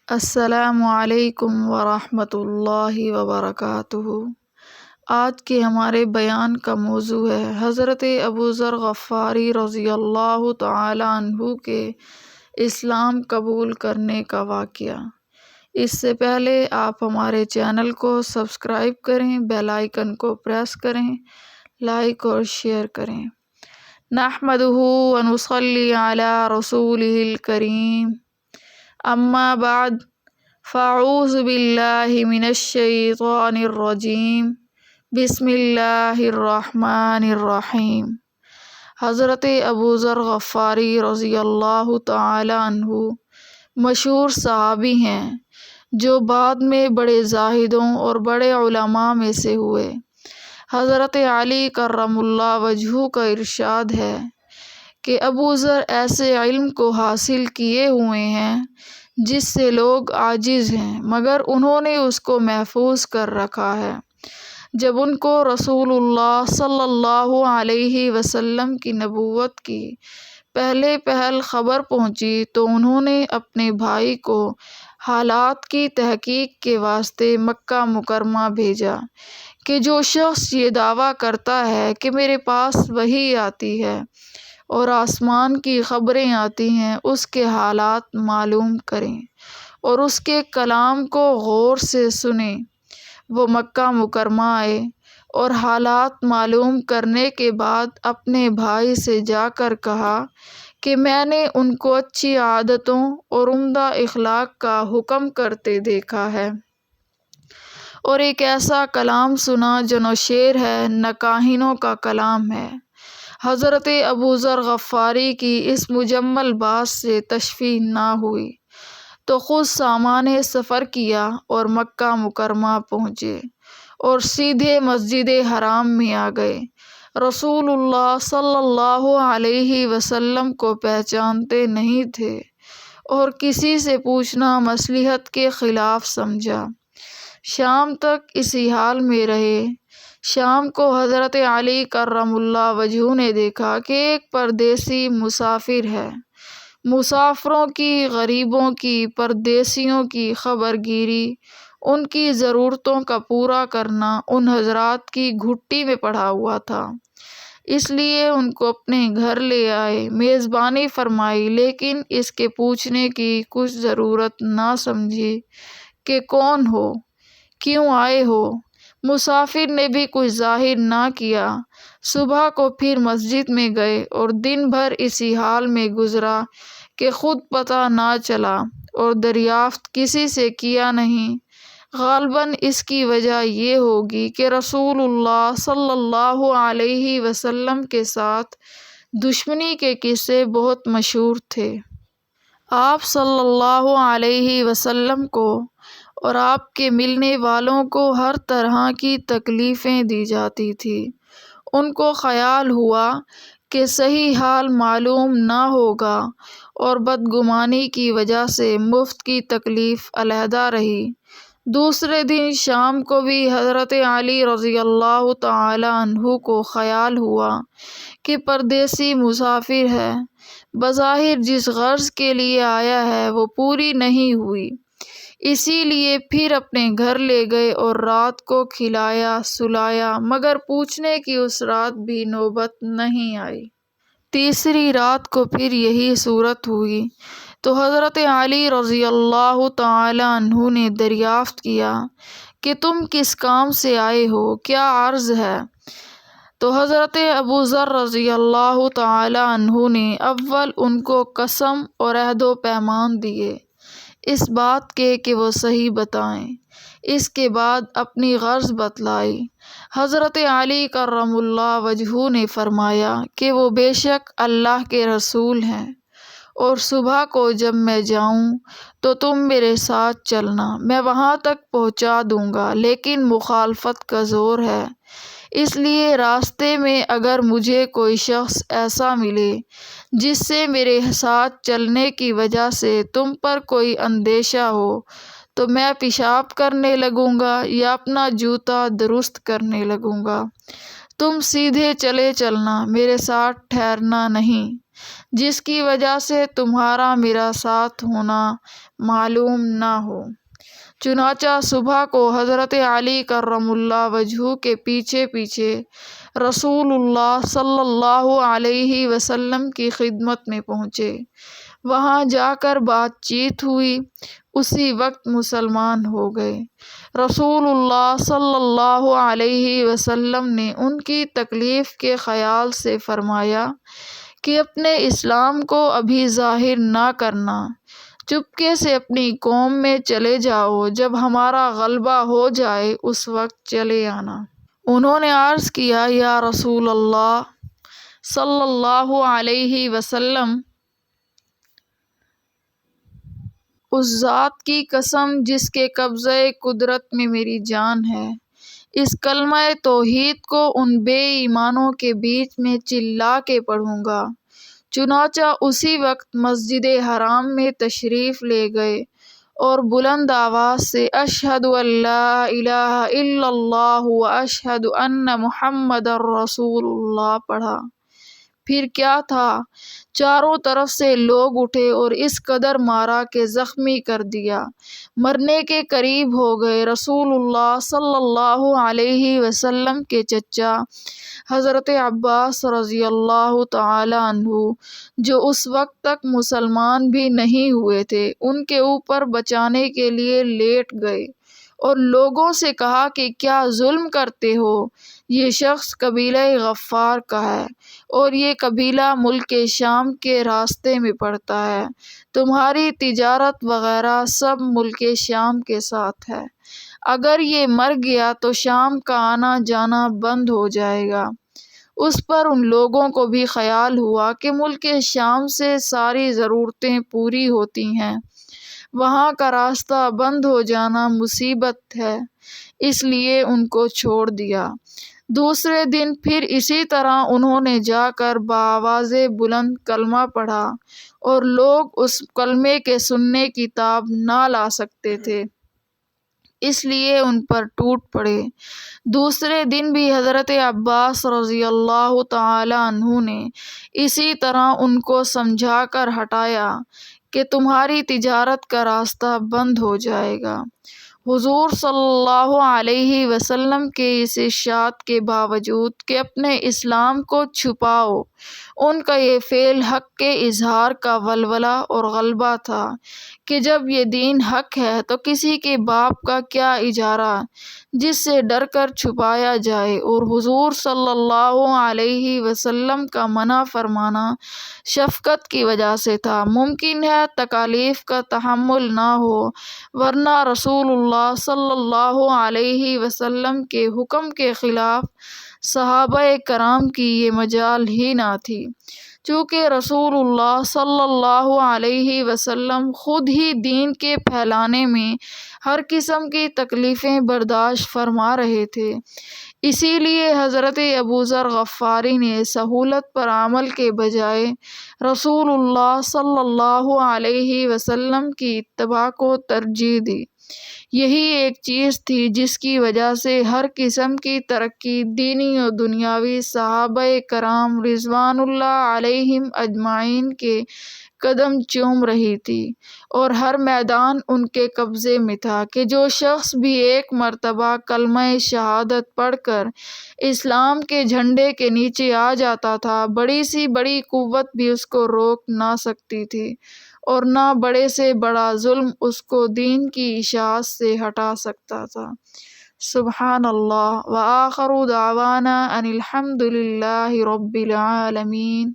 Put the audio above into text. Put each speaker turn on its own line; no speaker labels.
السلام علیکم ورحمۃ اللہ وبرکاتہ۔ آج کے ہمارے بیان کا موضوع ہے حضرت ابوذر غفاری رضی اللہ تعالی عنہ کے اسلام قبول کرنے کا واقعہ۔ اس سے پہلے آپ ہمارے چینل کو سبسکرائب کریں، بیل آئیکن کو پریس کریں، لائک اور شیئر کریں۔ نحمدہ ونصلی علی رسولہ الکریم، اما بعد، فاعوذ باللہ من الشیطان الرجیم، بسم اللہ الرحمن الرحیم۔ حضرت ابوذر غفاری رضی اللہ تعالی عنہ مشہور صحابی ہیں جو بعد میں بڑے زاہدوں اور بڑے علماء میں سے ہوئے۔ حضرت علی کرم اللہ وجہہ کا ارشاد ہے کہ ابوذر ایسے علم کو حاصل کیے ہوئے ہیں جس سے لوگ عاجز ہیں، مگر انہوں نے اس کو محفوظ کر رکھا ہے۔ جب ان کو رسول اللہ صلی اللہ علیہ وسلم کی نبوت کی پہل خبر پہنچی تو انہوں نے اپنے بھائی کو حالات کی تحقیق کے واسطے مکہ مکرمہ بھیجا کہ جو شخص یہ دعویٰ کرتا ہے کہ میرے پاس وحی آتی ہے اور آسمان کی خبریں آتی ہیں، اس کے حالات معلوم کریں اور اس کے کلام کو غور سے سنیں۔ وہ مکہ مکرمہ آئے اور حالات معلوم کرنے کے بعد اپنے بھائی سے جا کر کہا کہ میں نے ان کو اچھی عادتوں اور عمدہ اخلاق کا حکم کرتے دیکھا ہے، اور ایک ایسا کلام سنا جو نہ شعر ہے نہ کاہنوں کا کلام ہے۔ حضرت ابوذر غفاری کی اس مجمل بات سے تشفیع نہ ہوئی تو خود سامان سفر کیا اور مکہ مکرمہ پہنچے اور سیدھے مسجد حرام میں آ گئے۔ رسول اللہ صلی اللہ علیہ وسلم کو پہچانتے نہیں تھے اور کسی سے پوچھنا مصلحت کے خلاف سمجھا۔ شام تک اسی حال میں رہے۔ شام کو حضرت علی کرم اللہ وجہہ نے دیکھا کہ ایک پردیسی مسافر ہے۔ مسافروں کی، غریبوں کی، پردیسیوں کی خبر گیری، ان کی ضرورتوں کا پورا کرنا ان حضرات کی گھٹی میں پڑا ہوا تھا، اس لیے ان کو اپنے گھر لے آئے، میزبانی فرمائی، لیکن اس کے پوچھنے کی کچھ ضرورت نہ سمجھی کہ کون ہو، کیوں آئے ہو۔ مسافر نے بھی کچھ ظاہر نہ کیا۔ صبح کو پھر مسجد میں گئے اور دن بھر اسی حال میں گزرا کہ خود پتہ نہ چلا اور دریافت کسی سے کیا نہیں۔ غالباً اس کی وجہ یہ ہوگی کہ رسول اللہ صلی اللہ علیہ وسلم کے ساتھ دشمنی کے قصے بہت مشہور تھے۔ آپ صلی اللہ علیہ وسلم کو اور آپ کے ملنے والوں کو ہر طرح کی تکلیفیں دی جاتی تھیں۔ ان کو خیال ہوا کہ صحیح حال معلوم نہ ہوگا اور بدگمانی کی وجہ سے مفت کی تکلیف علیحدہ رہی۔ دوسرے دن شام کو بھی حضرت علی رضی اللہ تعالی عنہ کو خیال ہوا کہ پردیسی مسافر ہے، بظاہر جس غرض کے لیے آیا ہے وہ پوری نہیں ہوئی، اسی لیے پھر اپنے گھر لے گئے اور رات کو کھلایا سلایا، مگر پوچھنے کی اس رات بھی نوبت نہیں آئی۔ تیسری رات کو پھر یہی صورت ہوئی تو حضرت علی رضی اللہ تعالی عنہ نے دریافت کیا کہ تم کس کام سے آئے ہو، کیا عرض ہے؟ تو حضرت ابوذر رضی اللہ تعالی عنہ نے اول ان کو قسم اور عہد و پیمان دیے اس بات کے کہ وہ صحیح بتائیں، اس کے بعد اپنی غرض بتلائی۔ حضرت علی کرم اللہ وجہہ نے فرمایا کہ وہ بے شک اللہ کے رسول ہیں، اور صبح کو جب میں جاؤں تو تم میرے ساتھ چلنا، میں وہاں تک پہنچا دوں گا، لیکن مخالفت کا زور ہے، اس لیے راستے میں اگر مجھے کوئی شخص ایسا ملے جس سے میرے ساتھ چلنے کی وجہ سے تم پر کوئی اندیشہ ہو تو میں پیشاب کرنے لگوں گا یا اپنا جوتا درست کرنے لگوں گا۔ تم سیدھے چلے چلنا، میرے ساتھ ٹھہرنا نہیں۔ جس کی وجہ سے تمہارا میرا ساتھ ہونا معلوم نہ ہو۔ چنانچہ صبح کو حضرت علی کرم اللہ وجہہ کے پیچھے پیچھے رسول اللہ صلی اللہ علیہ وسلم کی خدمت میں پہنچے۔ وہاں جا کر بات چیت ہوئی، اسی وقت مسلمان ہو گئے۔ رسول اللہ صلی اللہ علیہ وسلم نے ان کی تکلیف کے خیال سے فرمایا کہ اپنے اسلام کو ابھی ظاہر نہ کرنا، چپکے سے اپنی قوم میں چلے جاؤ، جب ہمارا غلبہ ہو جائے اس وقت چلے آنا۔ انہوں نے عرض کیا، یا رسول اللہ صلی اللہ علیہ وسلم، اس ذات کی قسم جس کے قبضہ قدرت میں میری جان ہے، اس کلمہ توحید کو ان بے ایمانوں کے بیچ میں چلا کے پڑھوں گا۔ چنانچہ اسی وقت مسجد حرام میں تشریف لے گئے اور بلند آواز سے اشہد ان لا الہ الا اللہ و اشہد ان محمد رسول اللہ پڑھا۔ پھر کیا تھا، چاروں طرف سے لوگ اٹھے اور اس قدر مارا کہ زخمی کر دیا، مرنے کے قریب ہو گئے۔ رسول اللہ صلی اللہ علیہ وسلم کے چچا حضرت عباس رضی اللہ تعالی عنہ، جو اس وقت تک مسلمان بھی نہیں ہوئے تھے، ان کے اوپر بچانے کے لیے لیٹ گئے اور لوگوں سے کہا کہ کیا ظلم کرتے ہو؟ یہ شخص قبیلہ غفار کا ہے اور یہ قبیلہ ملک شام کے راستے میں پڑتا ہے، تمہاری تجارت وغیرہ سب ملک شام کے ساتھ ہے، اگر یہ مر گیا تو شام کا آنا جانا بند ہو جائے گا۔ اس پر ان لوگوں کو بھی خیال ہوا کہ ملک شام سے ساری ضرورتیں پوری ہوتی ہیں، وہاں کا راستہ بند ہو جانا مصیبت ہے، اس لیے ان کو چھوڑ دیا۔ دوسرے دن پھر اسی طرح انہوں نے جا کر بآواز بلند کلمہ پڑھا اور لوگ اس کلمے کے سننے کی تاب نہ لا سکتے تھے، اس لیے ان پر ٹوٹ پڑے۔ دوسرے دن بھی حضرت عباس رضی اللہ تعالی عنہ نے اسی طرح ان کو سمجھا کر ہٹایا کہ تمہاری تجارت کا راستہ بند ہو جائے گا۔ حضور صلی اللہ علیہ وسلم کے اس ارشاد کے باوجود کہ اپنے اسلام کو چھپاؤ، ان کا یہ فعل حق کے اظہار کا ولولہ اور غلبہ تھا کہ جب یہ دین حق ہے تو کسی کے باپ کا کیا اجارہ جس سے ڈر کر چھپایا جائے، اور حضور صلی اللہ علیہ وسلم کا منع فرمانا شفقت کی وجہ سے تھا۔ ممکن ہے تکالیف کا تحمل نہ ہو، ورنہ رسول اللہ صلی اللہ علیہ وسلم کے حکم کے خلاف صحابہ کرام کی یہ مجال ہی نہ تھی۔ چونکہ رسول اللہ صلی اللہ علیہ وسلم خود ہی دین کے پھیلانے میں ہر قسم کی تکلیفیں برداشت فرما رہے تھے، اسی لیے حضرت ابوذر غفاری نے سہولت پر عمل کے بجائے رسول اللہ صلی اللہ علیہ وسلم کی اتباع کو ترجیح دی۔ یہی ایک چیز تھی جس کی وجہ سے ہر قسم کی ترقی دینی و دنیاوی صحابہ کرام رضوان اللہ علیہم اجمعین کے قدم چوم رہی تھی اور ہر میدان ان کے قبضے میں تھا کہ جو شخص بھی ایک مرتبہ کلمہ شہادت پڑھ کر اسلام کے جھنڈے کے نیچے آ جاتا تھا، بڑی سی بڑی قوت بھی اس کو روک نہ سکتی تھی اور نہ بڑے سے بڑا ظلم اس کو دین کی اشاعت سے ہٹا سکتا تھا۔ سبحان اللہ، وآخر دعوانا ان الحمد للہ رب العالمین۔